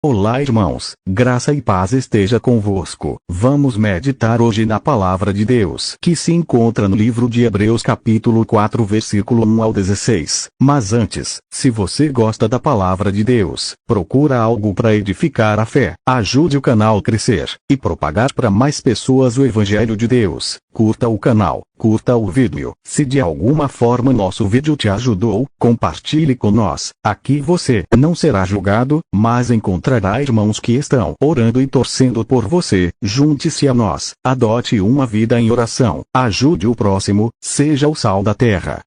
Olá, irmãos, graça e paz esteja convosco. Vamos meditar hoje na palavra de Deus, que se encontra no livro de Hebreus capítulo 4 versículo 1 ao 16. Mas antes, se você gosta da palavra de Deus, procura algo para edificar a fé, ajude o canal a crescer, e propagar para mais pessoas o Evangelho de Deus. Curta o canal, curta o vídeo. Se de alguma forma nosso vídeo te ajudou, compartilhe com nós. Aqui você não será julgado, mas encontrará irmãos que estão orando e torcendo por você. Junte-se a nós, adote uma vida em oração, ajude o próximo, seja o sal da terra.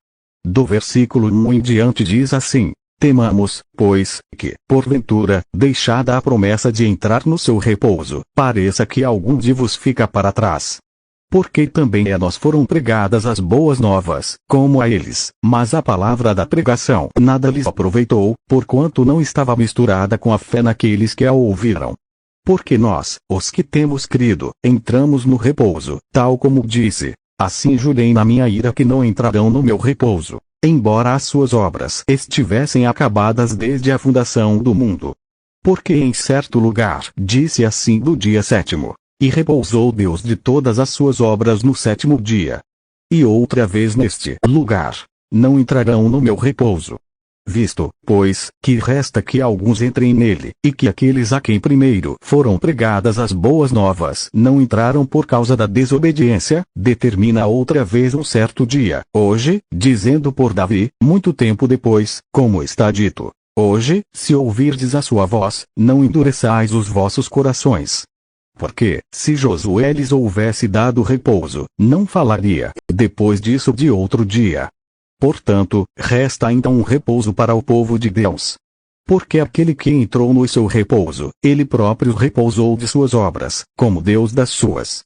Do versículo 1 em diante diz assim: temamos, pois, que, porventura, deixada a promessa de entrar no seu repouso, pareça que algum de vos fica para trás. Porque também a nós foram pregadas as boas novas, como a eles, mas a palavra da pregação nada lhes aproveitou, porquanto não estava misturada com a fé naqueles que a ouviram. Porque nós, os que temos crido, entramos no repouso, tal como disse: assim jurei na minha ira que não entrarão no meu repouso, embora as suas obras estivessem acabadas desde a fundação do mundo. Porque em certo lugar disse assim do dia sétimo: e repousou Deus de todas as suas obras no sétimo dia. E outra vez neste lugar: não entrarão no meu repouso. Visto, pois, que resta que alguns entrem nele, e que aqueles a quem primeiro foram pregadas as boas novas não entraram por causa da desobediência, determina outra vez um certo dia, hoje, dizendo por Davi, muito tempo depois, como está dito: hoje, se ouvirdes a sua voz, não endureçais os vossos corações. Porque, se Josué lhes houvesse dado repouso, não falaria, depois disso, de outro dia. Portanto, resta ainda um repouso para o povo de Deus. Porque aquele que entrou no seu repouso, ele próprio repousou de suas obras, como Deus das suas.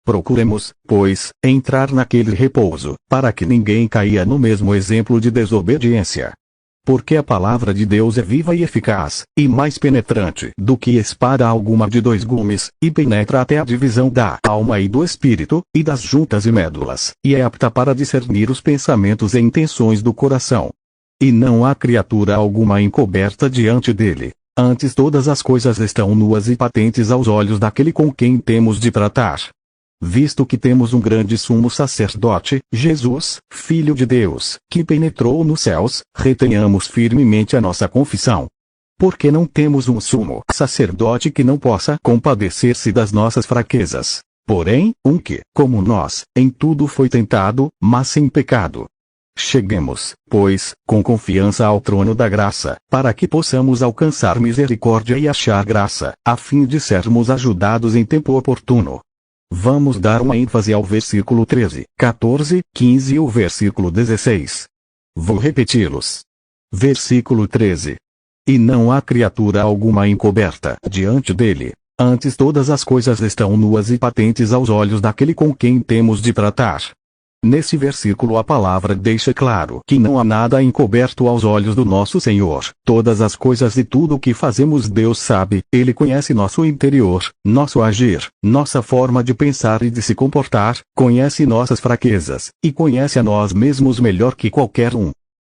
Procuremos, pois, entrar naquele repouso, para que ninguém caia no mesmo exemplo de desobediência. Porque a palavra de Deus é viva e eficaz, e mais penetrante do que espada alguma de dois gumes, e penetra até a divisão da alma e do espírito, e das juntas e médulas, e é apta para discernir os pensamentos e intenções do coração. E não há criatura alguma encoberta diante dele. Antes todas as coisas estão nuas e patentes aos olhos daquele com quem temos de tratar. Visto que temos um grande sumo sacerdote, Jesus, Filho de Deus, que penetrou nos céus, retenhamos firmemente a nossa confissão. Porque não temos um sumo sacerdote que não possa compadecer-se das nossas fraquezas, porém, um que, como nós, em tudo foi tentado, mas sem pecado. Cheguemos, pois, com confiança ao trono da graça, para que possamos alcançar misericórdia e achar graça, a fim de sermos ajudados em tempo oportuno. Vamos dar uma ênfase ao versículo 13, 14, 15 e o versículo 16. Vou repeti-los. Versículo 13. E não há criatura alguma encoberta diante dele, antes todas as coisas estão nuas e patentes aos olhos daquele com quem temos de tratar. Nesse versículo a palavra deixa claro que não há nada encoberto aos olhos do nosso Senhor. Todas as coisas e tudo o que fazemos Deus sabe, Ele conhece nosso interior, nosso agir, nossa forma de pensar e de se comportar, conhece nossas fraquezas, e conhece a nós mesmos melhor que qualquer um.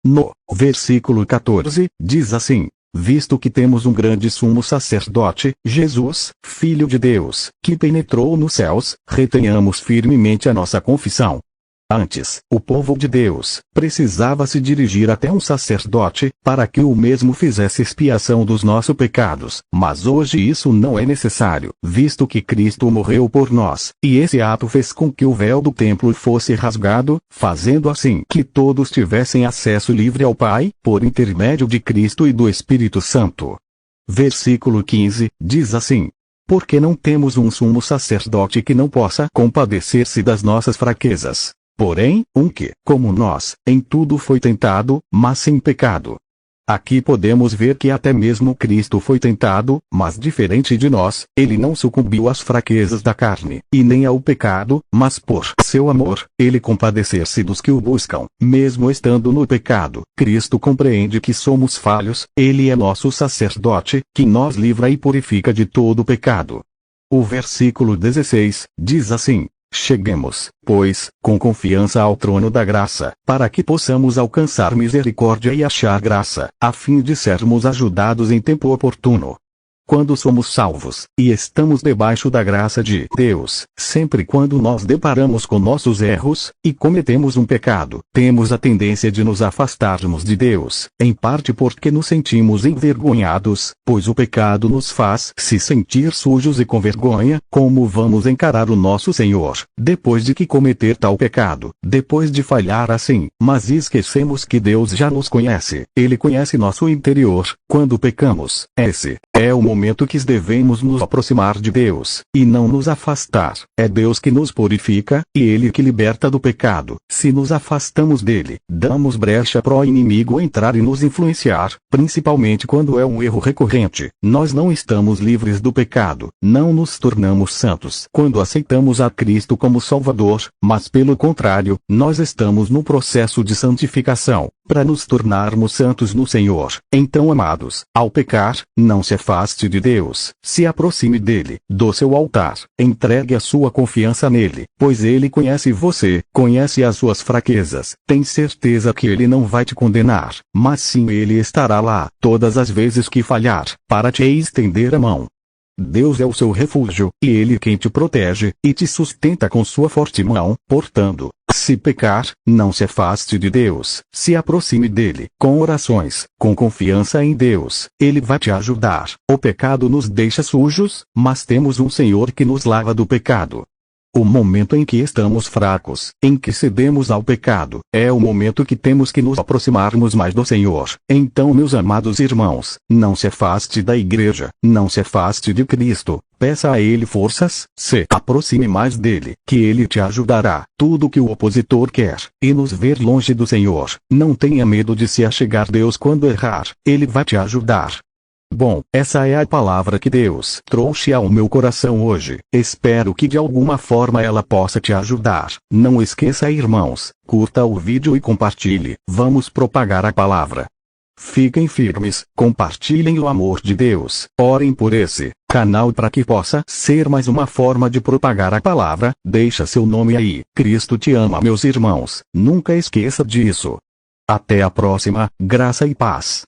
No versículo 14, diz assim: visto que temos um grande sumo sacerdote, Jesus, Filho de Deus, que penetrou nos céus, retenhamos firmemente a nossa confissão. Antes, o povo de Deus precisava se dirigir até um sacerdote, para que o mesmo fizesse expiação dos nossos pecados, mas hoje isso não é necessário, visto que Cristo morreu por nós, e esse ato fez com que o véu do templo fosse rasgado, fazendo assim que todos tivessem acesso livre ao Pai, por intermédio de Cristo e do Espírito Santo. Versículo 15, diz assim: porque não temos um sumo sacerdote que não possa compadecer-se das nossas fraquezas, porém, um que, como nós, em tudo foi tentado, mas sem pecado. Aqui podemos ver que até mesmo Cristo foi tentado, mas diferente de nós, ele não sucumbiu às fraquezas da carne, e nem ao pecado, mas por seu amor, ele compadecer-se dos que o buscam, mesmo estando no pecado. Cristo compreende que somos falhos, ele é nosso sacerdote, que nos livra e purifica de todo o pecado. O versículo 16, diz assim: cheguemos, pois, com confiança ao trono da graça, para que possamos alcançar misericórdia e achar graça, a fim de sermos ajudados em tempo oportuno. quando somos salvos, e estamos debaixo da graça de Deus, sempre quando nós deparamos com nossos erros, e cometemos um pecado, temos a tendência de nos afastarmos de Deus, em parte porque nos sentimos envergonhados, pois o pecado nos faz se sentir sujos e com vergonha. Como vamos encarar o nosso Senhor, depois de que cometer tal pecado, depois de falhar assim? Mas esquecemos que Deus já nos conhece, Ele conhece nosso interior. Quando pecamos, esse é o momento que devemos nos aproximar de Deus, e não nos afastar. É Deus que nos purifica, e Ele que liberta do pecado. Se nos afastamos dele, damos brecha para o inimigo entrar e nos influenciar, principalmente quando é um erro recorrente. Nós não estamos livres do pecado, não nos tornamos santos quando aceitamos a Cristo como Salvador, mas pelo contrário, nós estamos no processo de santificação, para nos tornarmos santos no Senhor. Então, amados, ao pecar, não se afaste de Deus, se aproxime dele, do seu altar, entregue a sua confiança nele, pois ele conhece você, conhece as suas fraquezas, tem certeza que ele não vai te condenar, mas sim ele estará lá, todas as vezes que falhar, para te estender a mão. Deus é o seu refúgio, e Ele quem te protege, e te sustenta com sua forte mão. Portanto, se pecar, não se afaste de Deus, se aproxime dele, com orações, com confiança em Deus, Ele vai te ajudar. O pecado nos deixa sujos, mas temos um Senhor que nos lava do pecado. O momento em que estamos fracos, em que cedemos ao pecado, é o momento que temos que nos aproximarmos mais do Senhor. Então, meus amados irmãos, não se afaste da igreja, não se afaste de Cristo, peça a Ele forças, se aproxime mais dele, que Ele te ajudará. Tudo que o opositor quer, e nos ver longe do Senhor. Não tenha medo de se achegar a Deus quando errar, Ele vai te ajudar. Bom, essa é a palavra que Deus trouxe ao meu coração hoje. Espero que de alguma forma ela possa te ajudar. Não esqueça, irmãos, curta o vídeo e compartilhe. Vamos propagar a palavra. Fiquem firmes, compartilhem o amor de Deus. Orem por esse canal para que possa ser mais uma forma de propagar a palavra. Deixa seu nome aí. Cristo te ama, meus irmãos. Nunca esqueça disso. Até a próxima, graça e paz.